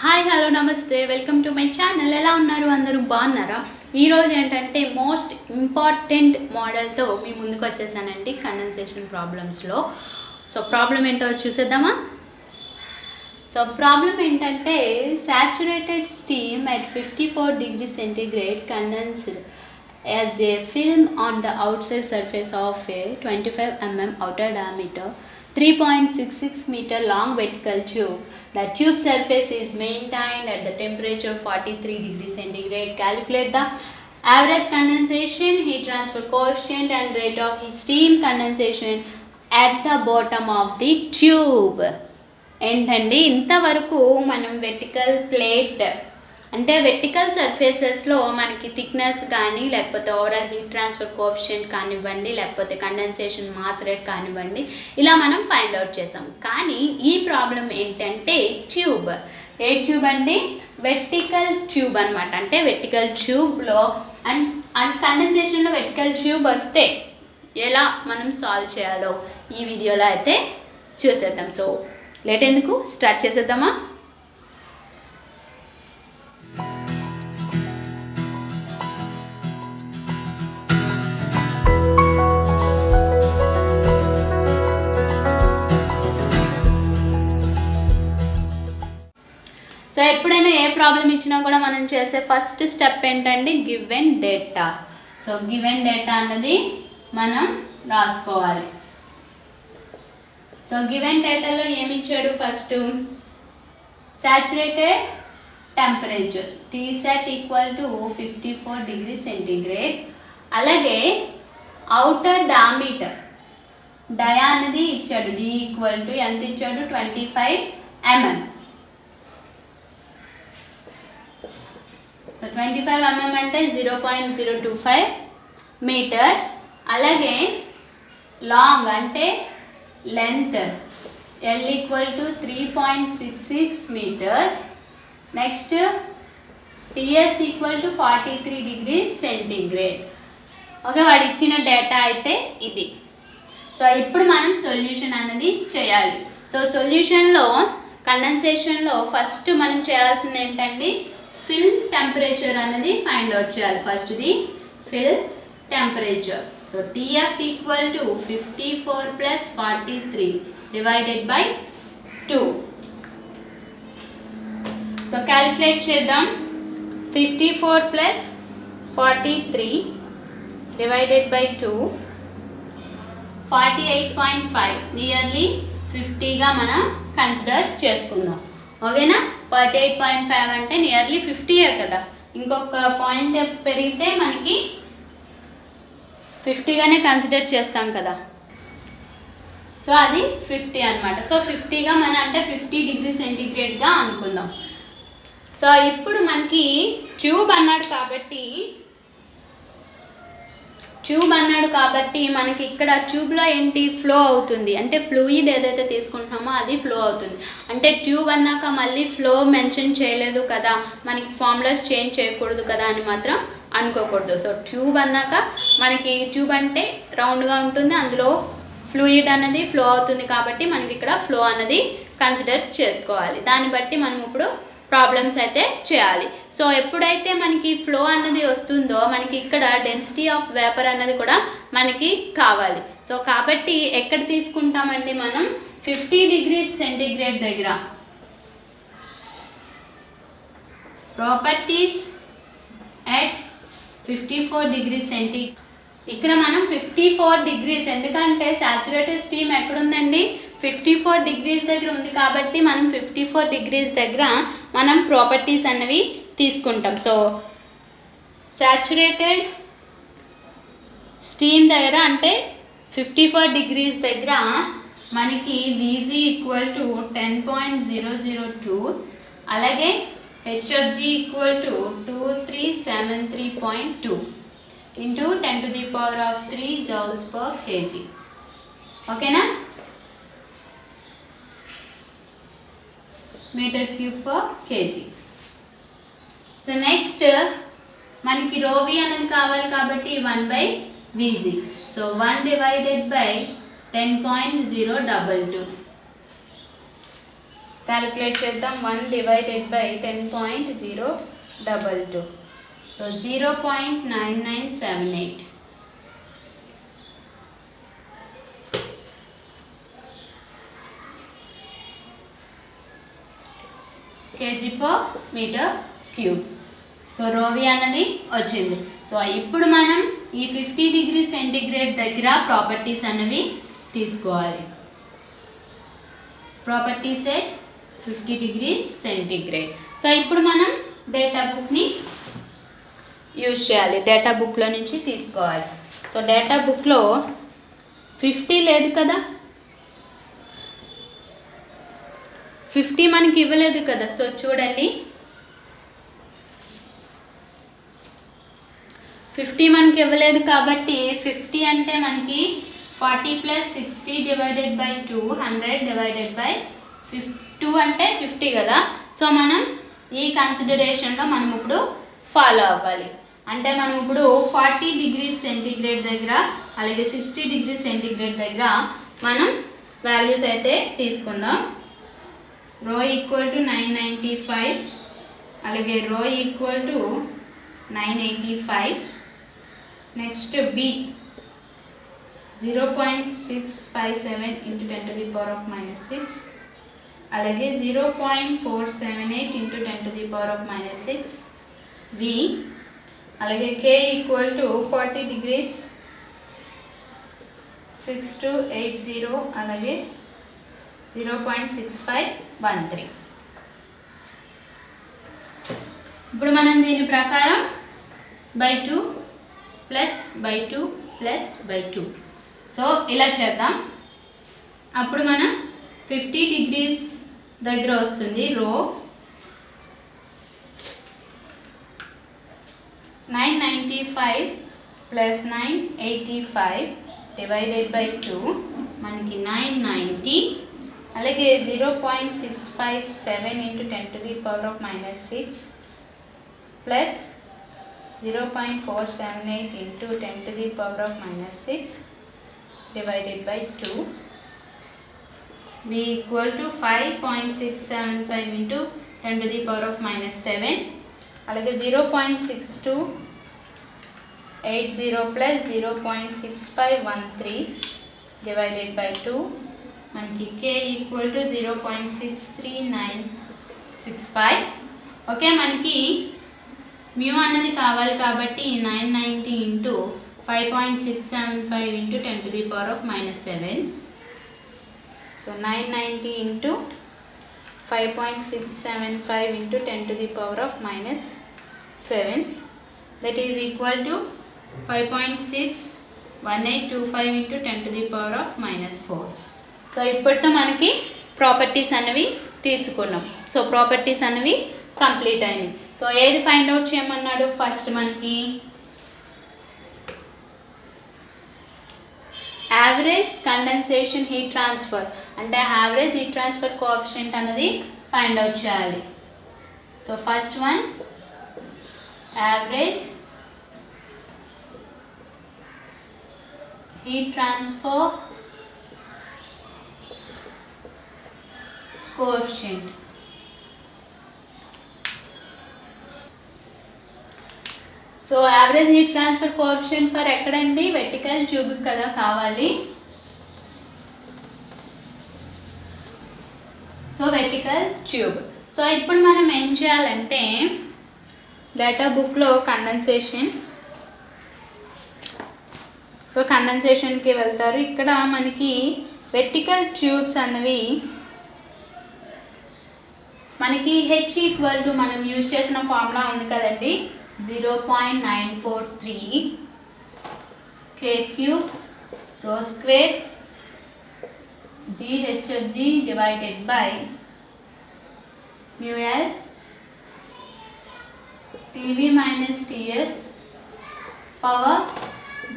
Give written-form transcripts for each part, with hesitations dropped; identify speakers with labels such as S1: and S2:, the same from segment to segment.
S1: Hi hello నమస్తే welcome to my channel. ఎలా ఉన్నారు? అందరూ బాగున్నారా? ఈరోజు ఏంటంటే మోస్ట్ ఇంపార్టెంట్ మోడల్తో మీ ముందుకు వచ్చేసానండి కండెన్సేషన్ ప్రాబ్లమ్స్లో. సో ప్రాబ్లం ఏంటో చూసేద్దామా? సో ప్రాబ్లం ఏంటంటే saturated steam at 54 degrees centigrade condensed as a film on the outside surface of a 25 mm outer diameter 3.66 meter long vertical tube. The tube surface is maintained at the temperature 43 degrees centigrade. Calculate the average condensation, heat transfer coefficient and rate of steam condensation at the bottom of the tube. ఏంటండి ఇంతవరకు మనం vertical plate అంటే vertical సర్ఫేసెస్లో మనకి thickness కానీ లేకపోతే overall heat transfer coefficient కానివ్వండి లేకపోతే condensation mass rate కానివ్వండి ఇలా మనం ఫైండ్ అవుట్ చేసాం. కానీ ఈ ప్రాబ్లం ఏంటంటే ట్యూబ్. ఏ ట్యూబ్ అండి? వెర్టికల్ ట్యూబ్ అనమాట. అంటే వెర్టికల్ ట్యూబ్లో అండ్ కండెన్సేషన్లో వెర్టికల్ ట్యూబ్ వస్తే ఎలా మనం సాల్వ్ చేయాలో ఈ వీడియోలో అయితే చూసేద్దాం. సో లేట్ ఎందుకు స్టార్ట్ చేసేద్దామా? సో ఎప్పుడైనా ఏ ప్రాబ్లం ఇచ్చినా కూడా మనం చేసే ఫస్ట్ స్టెప్ ఏంటండి? Given data. So given data అన్నది మనం రాసుకోవాలి. సో గివెన్ డేటాలో ఏమి ఇచ్చాడు? First saturated temperature Tsat equal to 54 degree centigrade. అలాగే అవుటర్ డయామీటర్ డయా అనేది ఇచ్చాడు. D ఈక్వల్ టు ఎంత ఇచ్చాడు? 25 mm. సో 25 mm అంటే 0.025 మీటర్స్. అలాగే లాంగ్ అంటే length L equal to 3.66 metres. Next Ts equal to 43 degrees centigrade. Okay, వాడు ఇచ్చిన డేటా అయితే ఇది. సో ఇప్పుడు మనం సొల్యూషన్ అనేది చేయాలి. సో సొల్యూషన్లో కండెన్సేషన్లో ఫస్ట్ మనం చేయాల్సింది ఏంటండి? ఫిల్మ్ టెంపరేచర్ అనేది ఫైండ్ అవుట్ చేయాలి. ఫస్ట్ది film temperature. So Tf equal to 54 plus 43 divided by 2. So calculate చేద్దాం. 54 ప్లస్ 43 డివైడెడ్ బై 2 48.5 నియర్లీ 50గా మనం కన్సిడర్ చేసుకుందాం. ఓకేనా? 48.5 అంటే నియర్లీ 50యే కదా. ఇంకొక పాయింట్ పెరిగితే మనకి 50గానే కన్సిడర్ చేస్తాం కదా. సో అది 50 అనమాట. సో 50గా మనం అంటే 50 డిగ్రీ సెంటీగ్రేడ్గా అనుకుందాం. సో ఇప్పుడు మనకి ట్యూబ్ అన్నాడు కాబట్టి మనకి ఇక్కడ ట్యూబ్లో ఏంటి? ఫ్లో అవుతుంది. అంటే ఫ్లూయిడ్ ఏదైతే తీసుకుంటున్నామో అది ఫ్లో అవుతుంది. అంటే ట్యూబ్ అన్నాక మళ్ళీ ఫ్లో మెన్షన్ చేయలేదు కదా, మనకి ఫార్ములాస్ చేంజ్ చేయకూడదు కదా అని మాత్రం అనుకోకూడదు. సో ట్యూబ్ అన్నాక మనకి ట్యూబ్ అంటే రౌండ్గా ఉంటుంది, అందులో ఫ్లూయిడ్ అనేది ఫ్లో అవుతుంది కాబట్టి మనకి ఇక్కడ ఫ్లో అనేది కన్సిడర్ చేసుకోవాలి. దాన్ని బట్టి మనం ఇప్పుడు ప్రాబ్లమ్స్ అయితే చేయాలి. సో ఎప్పుడైతే మనకి ఫ్లో అన్నది వస్తుందో మనకి ఇక్కడ డెన్సిటీ ఆఫ్ వేపర్ అన్నది కూడా మనకి కావాలి. సో కాబట్టి ఎక్కడ తీసుకుంటామండి మనం? 50 డిగ్రీస్ సెంటీగ్రేడ్ దగ్గర ప్రాపర్టీస్ at 54 డిగ్రీస్ సెంటీగ్రేడ్. ఇక్కడ మనం 54 డిగ్రీస్, ఎందుకంటే సాచురేటెడ్ స్టీమ్ ఎక్కడుందండి? 54 డిగ్రీస్ దగ్గర ఉంది కాబట్టి మనం 54 డిగ్రీస్ దగ్గర మనం ప్రాపర్టీస్ అన్నవి తీసుకుంటాం. సో సాచురేటెడ్ స్టీమ్ దగ్గర అంటే 54 డిగ్రీస్ దగ్గర మనకి Vg ఈక్వల్ టు 10.002. అలాగే Hg equal to 2373.2 into 10 to the power of 3 joules per kg. ఓకేనా? Metre cube per kg. So next మనకి ρV అనేది కావాలి కాబట్టి 1/Vg. So 1 divided by 10.022. Calculate చేద్దాం. 1 divided by 10.022. So 0.9978. kg/m³. So రోవి అన్నది వచ్చింది. సో ఇప్పుడు మనం ఈ 50 డిగ్రీ సెంటిగ్రేడ్ దగ్గర ప్రాపర్టీస్ అనేవి తీసుకోవాలి. Property set 50 degree centigrade. So ఇప్పుడు మనం డేటా బుక్ని యూజ్ చేయాలి. డేటా బుక్లో నుంచి తీసుకోవాలి. సో డేటా బుక్లో 50 లేదు కదా, 50 మనకి ఇవ్వలేదు కదా. సో చూడండి, 50 మనకి ఇవ్వలేదు కాబట్టి 50 అంటే మనకి 40 + 60 divided by 2, 100 divided by 2 అంటే 50 కదా. సో మనం ఈ కన్సిడరేషన్లో మనం ఇప్పుడు ఫాలో అవ్వాలి. అంటే మనం ఇప్పుడు 40 డిగ్రీ సెంటిగ్రేడ్ దగ్గర అలాగే 60 డిగ్రీ సెంటిగ్రేడ్ దగ్గర మనం వాల్యూస్ అయితే తీసుకుందాం. రో ఈక్వల్ టు 995, అలాగే రో ఈక్వల్ టు 985. నెక్స్ట్ బి 0.657 × 10⁻⁻6, అలాగే 0.478 × 10⁻⁻6. వి అలాగే కే ఈక్వల్ టు 40 degrees 6280, అలాగే 0.6513. ఇప్పుడు మనం దీని ప్రకారం /2 + /2 + /2. సో ఇలా చేద్దాం. అప్పుడు మనం 50 degrees దగ్గర వస్తుంది. రో 995 + 985 divided by 2 మనకి 990, అలాగే 0.657 × 10⁻⁻6 plus 0.478 × 10⁻⁻6 divided by 2. V equal to 5.675 × 10⁻⁻7, అలాగే 0.6280 ప్లస్ 0.6513 divided by 2 మనకి k ఈక్వల్ టు 0.63965. ఓకే, మనకి మ్యూ అన్నది కావాలి కాబట్టి 990 × 5.675 × 10⁻⁻7. So 990 × 5.675 × 10⁻⁻7, that is equal to 5.61825 × 10⁻⁻4. So ఇప్పటితో మనకి ప్రాపర్టీస్ అనేవి తీసుకున్నాం. సో ప్రాపర్టీస్ అనేవి కంప్లీట్ అయినాయి. సో ఏది ఫైండ్ అవుట్ చేయమన్నాడు? ఫస్ట్ మనకి యావరేజ్ కండెన్సేషన్ హీట్ ట్రాన్స్ఫర్, అంటే యావరేజ్ హీట్ ట్రాన్స్ఫర్ కోఎఫిషియంట్ అనేది ఫైండ్ అవుట్ చేయాలి. So first one average heat transfer coefficient. So average heat transfer coefficient for ఎక్కడండి? వెర్టికల్ ట్యూబ్కి కదా కావాలి. So vertical tube. సో ఇప్పుడు మనం ఏం చేయాలంటే డేటా బుక్లో కండెన్సేషన్, సో కండెన్సేషన్కి వెళ్తారు. ఇక్కడ మనకి వెర్టికల్ ట్యూబ్స్ అన్నవి మనకి హెచ్ ఈక్వల్ టు మనం యూజ్ చేసిన ఫార్ములా ఉంది కదండి, 0.943 k³ రో square GHFG divided by μL TV minus TS power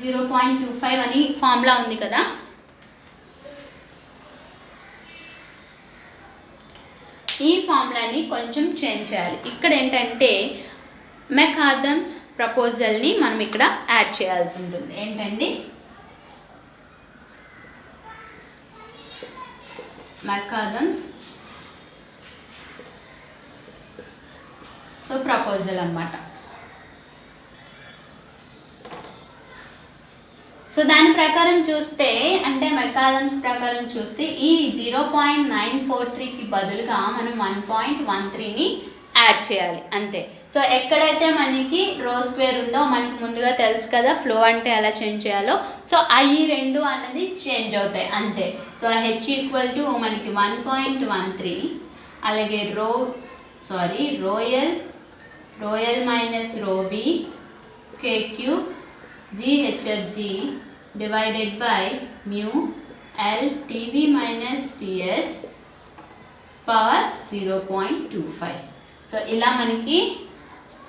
S1: 0.25 అని ఫార్ములా ఉంది కదా. ఈ ఫార్ములాని కొంచెం చేంజ్ చేయాలి. ఇక్కడ ఏంటంటే మెకాదమ్స్ ప్రపోజల్ని మనం ఇక్కడ యాడ్ చేయాల్సి ఉంటుంది. ఏంటండి? మెకాదమ్స్ సో ప్రపోజల్ అన్నమాట. సో దాని ప్రకారం చూస్తే అంటే మెకాలమ్స్ ప్రకారం చూస్తే ఈ 0.943కి బదులుగా మనం 1.13ని యాడ్ చేయాలి అంతే. సో ఎక్కడైతే మనకి రో స్క్వేర్ ఉందో మనకి ముందుగా తెలుసు కదా ఫ్లో అంటే ఎలా చేంజ్ చేయాలో. సో ఈ రెండు అన్నది చేంజ్ అవుతాయి అంతే. సో హెచ్ ఈక్వల్ టు మనకి 1.13, అలాగే రోయల్ మైనస్ రోబీ కేక్యూ GHFG divided by mu L TV minus TS power 0.25. So ఇలా మనకి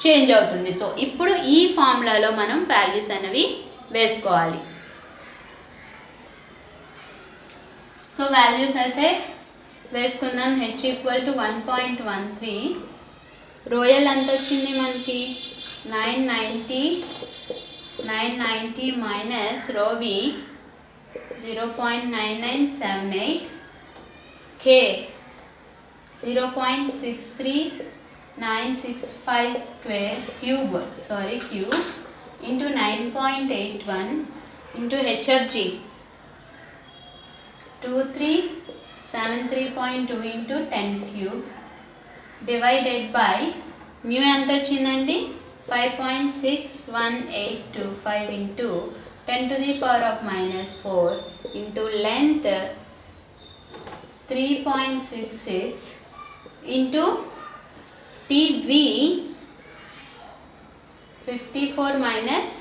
S1: చేంజ్ అవుతుంది. సో ఇప్పుడు ఈ ఫార్ములాలో మనం వాల్యూస్ అనేవి వేసుకోవాలి. సో వాల్యూస్ అయితే వేసుకుందాం. హెచ్ ఈక్వల్ టు 1.13, రోయల్ ఎంత వచ్చింది మనకి 990 minus rho v 0.9978, k 0.63965 square cube into 9.81 into HFG 2373.2 into 10 cube divided by mu ఎంత వచ్చిందండి 5.61825 into 10 to the power of minus 4 into length 3.66 into TV 54 minus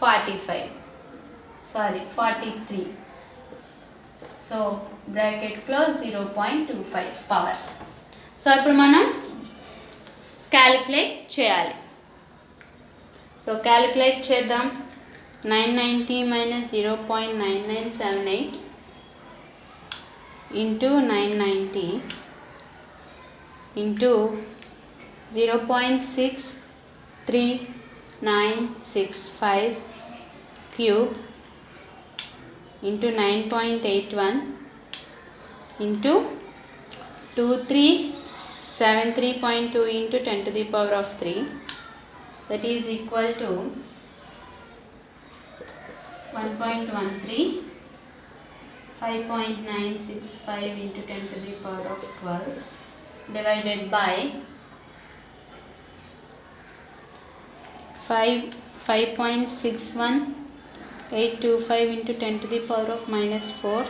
S1: 43. So bracket close 0.25 power. So ఇప్పుడు మనం calculate చేయాలి. So calculate చేద్దాం. 990 minus 0.9978 into 990 into 0.63965 cube into 9.81 into 2373.2 into 10 to the power of 3, that is equal to 1.13, 5.965 into 10 to the power of 12 divided by 5.61825 into 10 to the power of minus 4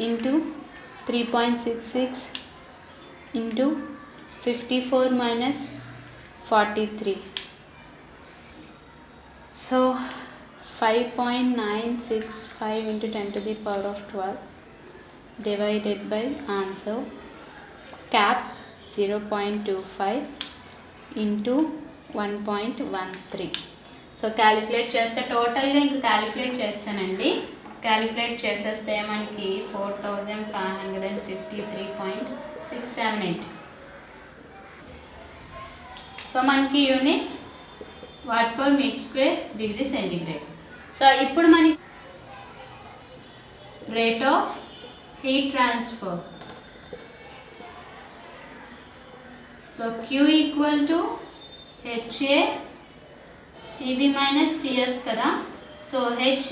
S1: into 3.66 into 54 minus 43. So 5.965 into 10 to the power of 12 divided by answer cap 0.25 into 1.13. So calculate చేస్తే టోటల్గా ఇంక calculate చేస్తానండి. Calculate చేసేస్తే మనకి 4553.678. So మనకి units watt per metre square degree centigrade. So ఇప్పుడు మనకి rate of heat transfer. So Q equal to HA TV minus TS కదా. సో H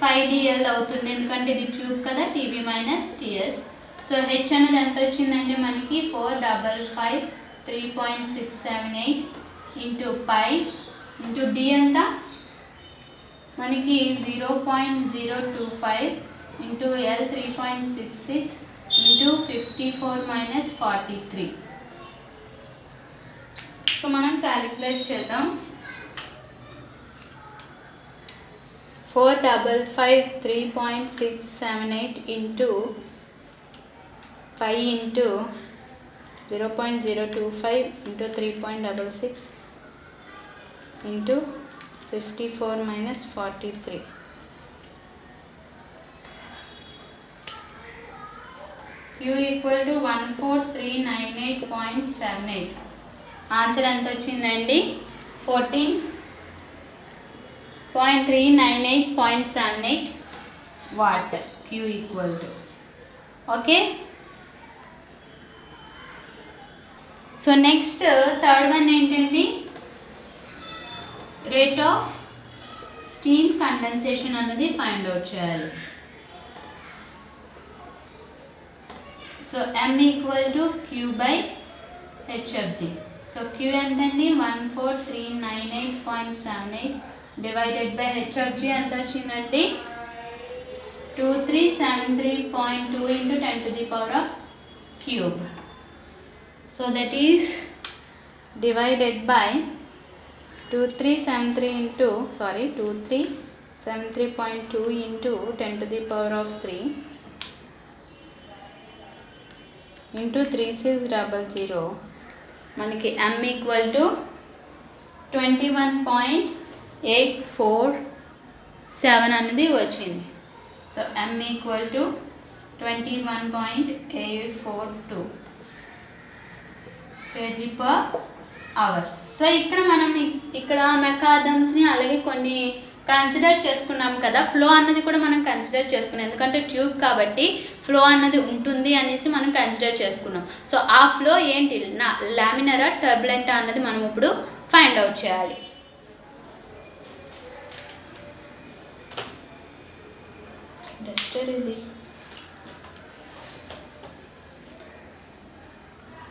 S1: పై DL అవుతుంది ఎందుకంటే ఇది ట్యూబ్ కదా, TV minus TS. So H అనేది ఎంత వచ్చిందంటే మనకి 455.3.678 ఇంటూ పై ఇంటూ D ఎంత మనకి 0.025 into L 3.66 into 54 minus 43. So మనం క్యాలిక్యులేట్ చేద్దాం. 455.3.678 into pi into 0.025 into 3.66 into 54 minus 43. Q equal to 14398.78. Answer ఎంత వచ్చిందండి 14.398.78 watt Q equal to. Okay, so next third one ఏంటండి, రేట్ ఆఫ్ స్టీమ్ కండెన్సేషన్ అన్నది find out చేయాలి. So m equal to Q by HFG. So Q ఎంతండి 14398.78 divided by HFG ఎంత వచ్చిందండి 2373.2 into 10 to the power of cube. So that is divided by 2373.2 into 10 to the power of 3 into 3600. మనకి m equal to 21.847 అనేది వచ్చింది. So m equal to 21.842 kg per hour. So ఇక్కడ మనం ఇక్కడ మెకానిజమ్స్ని అలాగే కొన్ని కన్సిడర్ చేసుకున్నాం కదా, ఫ్లో అన్నది కూడా మనం కన్సిడర్ చేసుకున్నాం, ఎందుకంటే ట్యూబ్ కాబట్టి ఫ్లో అన్నది ఉంటుంది అనేసి మనం కన్సిడర్ చేసుకున్నాం. సో ఆ ఫ్లో ఏంటి, లామినరా టర్బులెంటా అన్నది మనం ఇప్పుడు ఫైండ్ అవుట్ చేయాలి. డస్టర్ ఇది.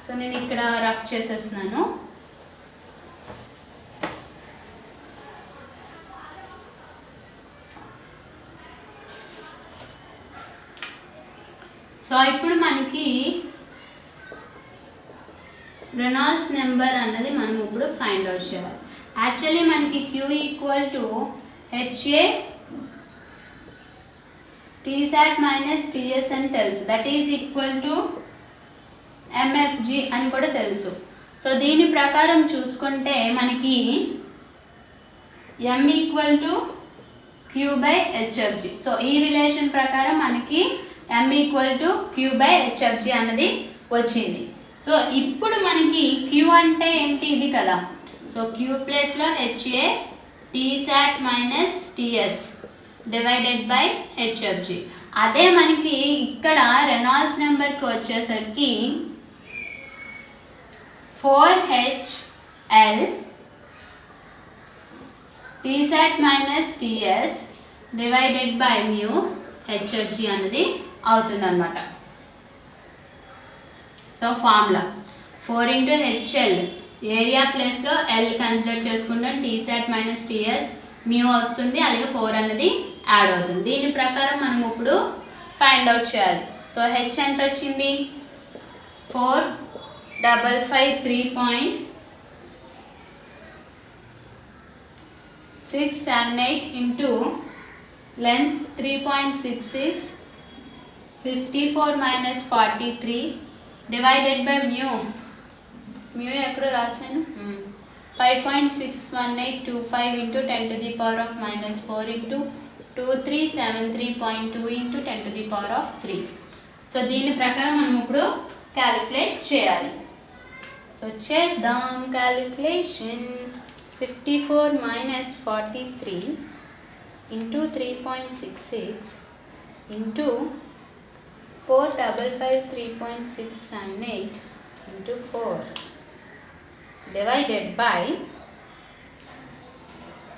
S1: సో నేను ఇక్కడ రఫ్ చేసేస్తున్నాను. సో ఇప్పుడు మనకి రెనాల్డ్స్ నెంబర్ అన్నది మనం ఇప్పుడు ఫైండ్ అవుట్ చేయాలి. యాక్చువల్లీ మనకి Q equal to HA Tsat minus TS అని తెలుసు, that is equal to MFG అని కూడా తెలుసు. సో దీని ప్రకారం చూసుకుంటే మనకి M equal to Q by HFG. So ఈ రిలేషన్ ప్రకారం మనకి m equal to Q by HFG అన్నది వచ్చింది. సో ఇప్పుడు మనకి Q అంటే ఏంటి, ఇది కదా. సో Q ప్లేస్లో HA Tsat minus TS divided by HFG. అదే మనకి ఇక్కడ రెనాల్డ్స్ నెంబర్కి వచ్చేసరికి 4HL Tsat minus TS divided by mu HFG అన్నది అవుతుందన్నమాట. So formula 4 into HL area ప్లేస్లో L కన్సిడర్ చేసుకుంటాం, Tsat మైనస్ TS mu వస్తుంది, అలాగే 4 అన్నది యాడ్ అవుతుంది. దీని ప్రకారం మనం ఇప్పుడు ఫైండ్ అవుట్ చేయాలి. సో H ఎంత వచ్చింది 4553.678 into length 3.66 54 minus 43 divided by mu ఎక్కడ రాసాను 5.61825 into 10 to the power of minus 4 into 2373.2 into 10 to the power of 3. So దీని ప్రకారం మనం ఇప్పుడు క్యాలిక్యులేట్ చేయాలి. సో చేద్దాం calculation. 54 minus 43 into 3.66 into 45553.678 into 4 divided by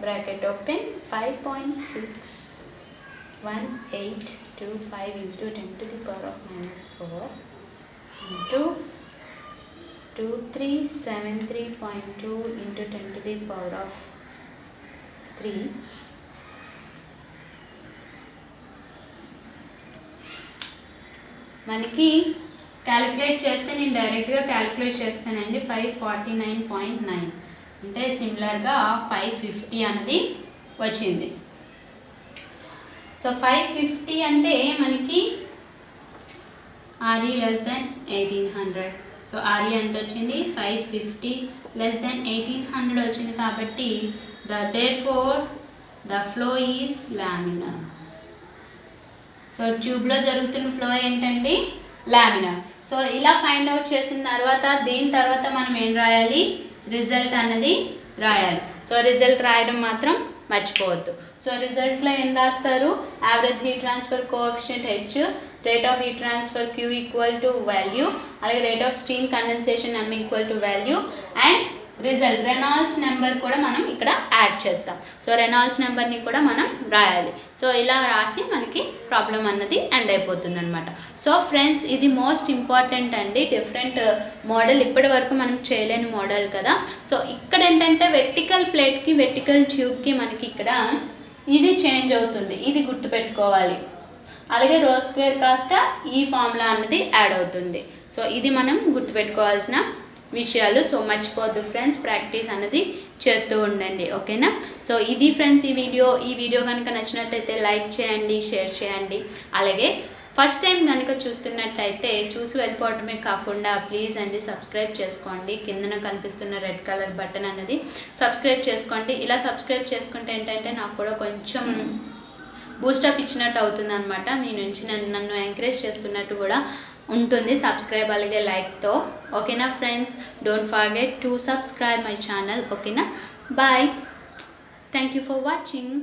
S1: bracket open 5.61825 into 10 to the power of minus 4 into 2373.2 into 10 to the power of 3 మనకి calculate చేస్తే నేను డైరెక్ట్గా క్యాలిక్యులేట్ చేస్తానండి. 549.9 అంటే సిమిలర్గా 550 అనేది వచ్చింది. సో 550 అంటే మనకి RE less than 1800. So RE ఎంత వచ్చింది 550 less than 1800 వచ్చింది కాబట్టి therefore the flow is laminar. So ట్యూబ్లో జరుగుతున్న ఫ్లో ఏంటండి లామినార్. సో ఇలా ఫైండ్ అవుట్ చేసిన తర్వాత దీని తర్వాత మనం ఏం రాయాలి, రిజల్ట్ అన్నది రాయాలి. సో రిజల్ట్ రాయడం మాత్రం మర్చిపోవద్దు. సో రిజల్ట్లో ఏం రాస్తారు, average heat transfer coefficient H, rate of heat transfer Q equal to value, అలాగే rate of steam condensation M equal to value, and result Reynolds number కూడా మనం ఇక్కడ యాడ్ చేస్తాం. సో రెనాల్డ్స్ నెంబర్ని కూడా మనం రాయాలి. సో ఇలా రాసి మనకి ప్రాబ్లం అన్నది ఎండ్ అయిపోతుంది అనమాట. సో ఫ్రెండ్స్, ఇది మోస్ట్ ఇంపార్టెంట్ అండి. డిఫరెంట్ మోడల్ ఇప్పటి వరకు మనం చేయలేని మోడల్ కదా. సో ఇక్కడ ఏంటంటే వెర్టికల్ ప్లేట్కి వెర్టికల్ ట్యూబ్కి మనకి ఇక్కడ ఇది చేంజ్ అవుతుంది, ఇది గుర్తుపెట్టుకోవాలి. అలాగే రో స్క్వేర్ కాస్త ఈ ఫార్ములా అన్నది యాడ్ అవుతుంది. సో ఇది మనం గుర్తుపెట్టుకోవాల్సిన విషయాలు. సో మర్చిపోద్దు ఫ్రెండ్స్, ప్రాక్టీస్ అన్నది చేస్తూ ఉండండి, ఓకేనా. సో ఇది ఫ్రెండ్స్ ఈ వీడియో కనుక నచ్చినట్టయితే లైక్ చేయండి, షేర్ చేయండి. అలాగే ఫస్ట్ టైం కనుక చూస్తున్నట్టయితే చూసి వెళ్ళిపోవటమే కాకుండా ప్లీజ్ అండి సబ్స్క్రైబ్ చేసుకోండి. కిందన కనిపిస్తున్న రెడ్ కలర్ బటన్ అన్నది సబ్స్క్రైబ్ చేసుకోండి. ఇలా సబ్స్క్రైబ్ చేసుకుంటే ఏంటంటే నాకు కూడా కొంచెం బూస్టప్ ఇచ్చినట్టు అవుతుంది అనమాట. మీ నుంచి నన్ను ఎంకరేజ్ చేస్తున్నట్టు కూడా ఉంటుంది సబ్స్క్రైబ్ అలాగే లైక్తో, ఓకేనా friends. Don't forget to subscribe my channel, ఓకేనా. Bye, thank you for watching.